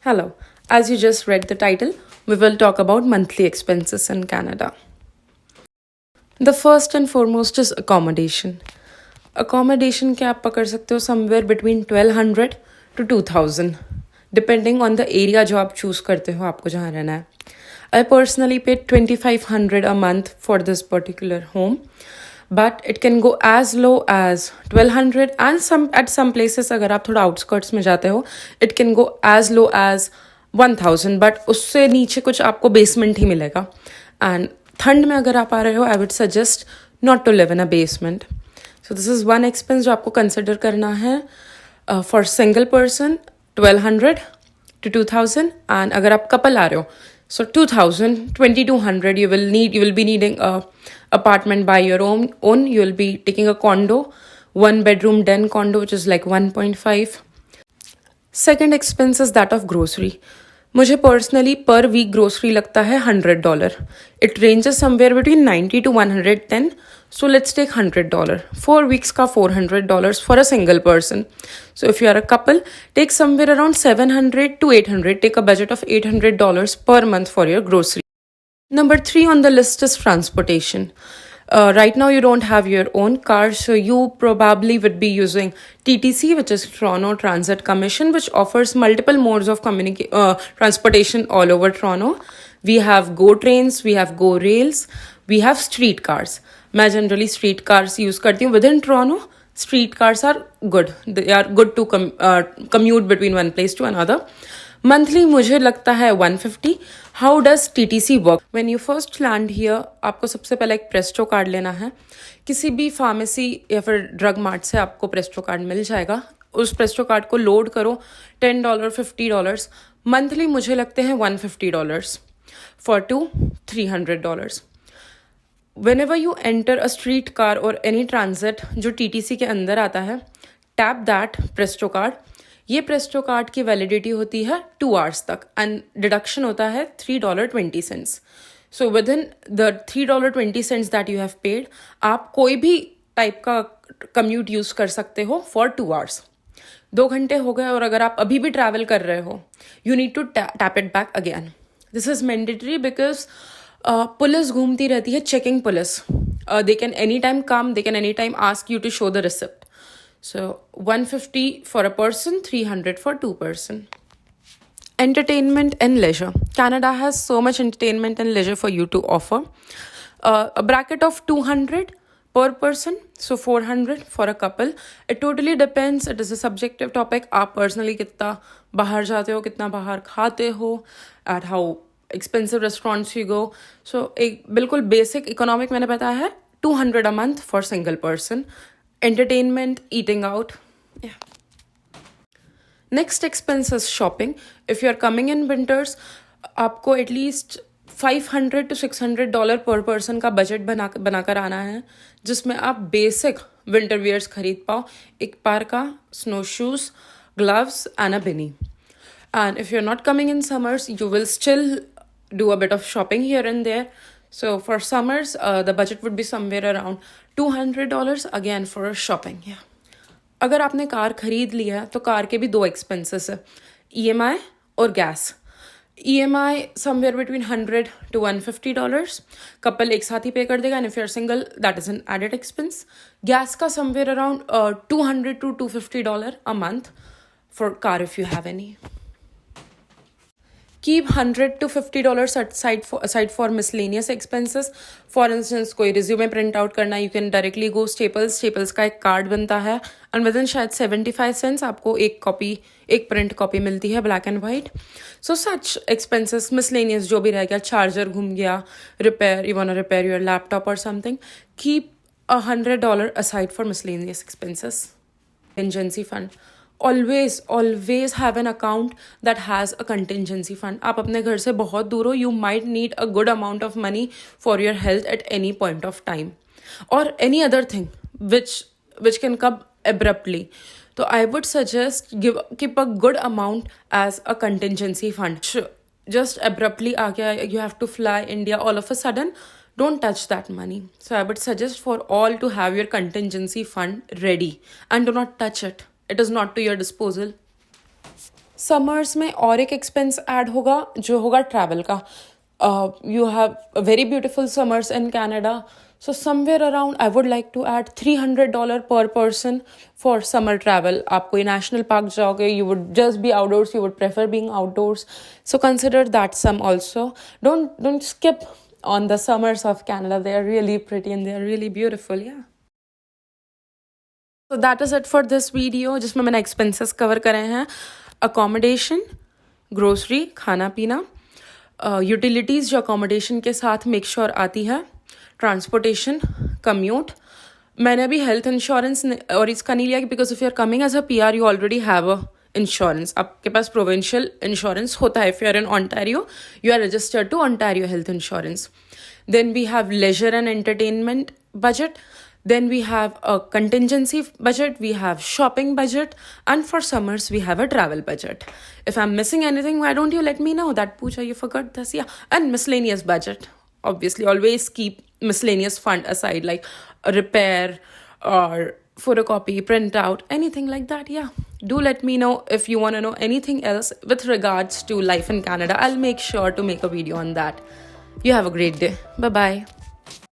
Hello. As you just read the title, we will talk about monthly expenses in Canada. The first and foremost is accommodation. Accommodation के आप पकड़ सकते हो somewhere between 1200 to 2000 depending on the area जो आप choose करते हो आपको जहाँ रहना है. I personally paid 2500 a month for this particular home, but it can go as low as 1200 and at some places अगर आप थोड़ा outskirts में जाते हो it can go as low as 1000, but उससे नीचे कुछ आपको basement ही मिलेगा. And ठंड में अगर आप आ रहे हो I would suggest not to live in a basement. So this is one expense जो आपको consider करना है for single person 1200 to 2000, and अगर आप couple आ रहे हो so 2000 2200 you will be needing a apartment by your own. You will be taking a condo, 1 bedroom den condo, which is like 1.5. Second expense is that of grocery. मुझे personally per week grocery लगता है $100. It ranges somewhere between 90 to 110. So let's take $100. 4 weeks का $400 for a single person. So if you are a couple, take somewhere around 700 to 800. Take a budget of $800 per month for your grocery. Number 3 on the list is transportation. Right now you don't have your own car, so you probably would be using TTC, which is Toronto Transit Commission, which offers multiple modes of transportation all over Toronto. We have GO trains, we have GO rails, we have street cars. मैं generally street cars use करती हूँ. Within Toronto, street cars are good. They are good to commute between one place to another. Monthly मुझे लगता है 150. How does TTC work? When you first land here, आपको सबसे पहले एक प्रेस्टो कार्ड लेना है. किसी भी फार्मेसी या फिर ड्रग मार्ट से आपको प्रेस्टो कार्ड मिल जाएगा. उस प्रेस्टो कार्ड को लोड करो. $10 $50. मंथली मुझे लगते हैं $150. For 2 $300. Whenever you enter a street car or any transit जो TTC के अंदर आता है, tap that Presto card. ये प्रेस्टो कार्ड की वैलिडिटी होती है 2 hours तक एंड डिडक्शन होता है $3.20. So with in the $3.20 that you have paid, आप कोई भी टाइप का कम्यूट यूज कर सकते हो फॉर 2 hours. 2 घंटे हो गए और अगर आप अभी भी ट्रैवल कर रहे हो, you need to tap it back again. This is mandatory because police घूमती रहती है, checking police. They can any time come, they can any time ask you to show the receipt. So 150 for a person, 300 for 2 person. Entertainment and leisure. Canada has so much entertainment and leisure for you to offer. A bracket of 200 per person, so 400 for a couple. It totally depends. It is a subjective topic. आप personally कितना बाहर जाते हो, कितना बाहर खाते हो, at how expensive restaurants you go. So एक बिल्कुल basic economic मैंने बताया है 200 a month for single person. Entertainment, eating out. Yeah. Next expense is shopping. If you are coming in winters, आपको at least $500 to $600 per person का budget बनाकर आना है, जिसमें आप बेसिक विंटर वियर्स खरीद पाओ. एक पार का snow shoes, gloves and a beanie. And if you're not coming in summers, you will still do a bit of shopping here and there. So for summers, the budget would be somewhere around $200 again for shopping. Yeah. अगर आपने car खरीद लिया तो car के भी 2 expenses है, EMI और gas. EMI somewhere between $100 to $150. Couple एक साथ ही पे कर देगा, and if you're single, that is an added expense. Gas का somewhere around $200 to $250 a month for car if you have any. Keep $100 to $50 aside for miscellaneous expenses. For instance, कोई resume print out करना, you can directly go Staples का एक card बनता है and within शायद 75 cents आपको एक print copy मिलती है black and white. So such expenses, miscellaneous जो भी रह गया, charger घूम गया, you wanna repair your laptop or something, keep $100 aside for miscellaneous expenses. Contingency fund. Always have an account that has a contingency fund. आप अपने घर से बहुत दूर हो, you might need a good amount of money for your health at any point of time, or any other thing which can come abruptly. So I would suggest keep a good amount as a contingency fund. Just abruptly आ गया, you have to fly India all of a sudden, don't touch that money. So I would suggest for all to have your contingency fund ready and do not touch it. It is not to your disposal. Summers में और एक expense add होगा जो होगा travel का. You have a very beautiful summers in Canada. So somewhere around I would like to add $300 per person for summer travel. आप कोई national park जाओगे, you would just be outdoors, you would prefer being outdoors. So consider that sum also. Don't skip on the summers of Canada. They are really pretty and they are really beautiful. Yeah. So that is it for this video जिसमें मैंने expenses cover करे हैं. Accommodation, grocery, खाना पीना, utilities जो accommodation के साथ make sure आती है, ट्रांसपोर्टेशन, कम्यूट. मैंने अभी हेल्थ इंश्योरेंस और इसका नहीं लिया because if you are coming as a PR you already have a insurance. आपके पास प्रोविंशियल इंश्योरेंस होता है. If you are in Ontario you are registered to Ontario health insurance. Then we have leisure and entertainment budget. Then we have a contingency budget, we have shopping budget, and for summers we have a travel budget. If I'm missing anything, why don't you let me know that Pooja, you forgot this? Yeah. And miscellaneous budget. Obviously, always keep miscellaneous fund aside, like a repair or photocopy, print out, anything like that. Yeah. Do let me know if you want to know anything else with regards to life in Canada. I'll make sure to make a video on that. You have a great day. Bye-bye.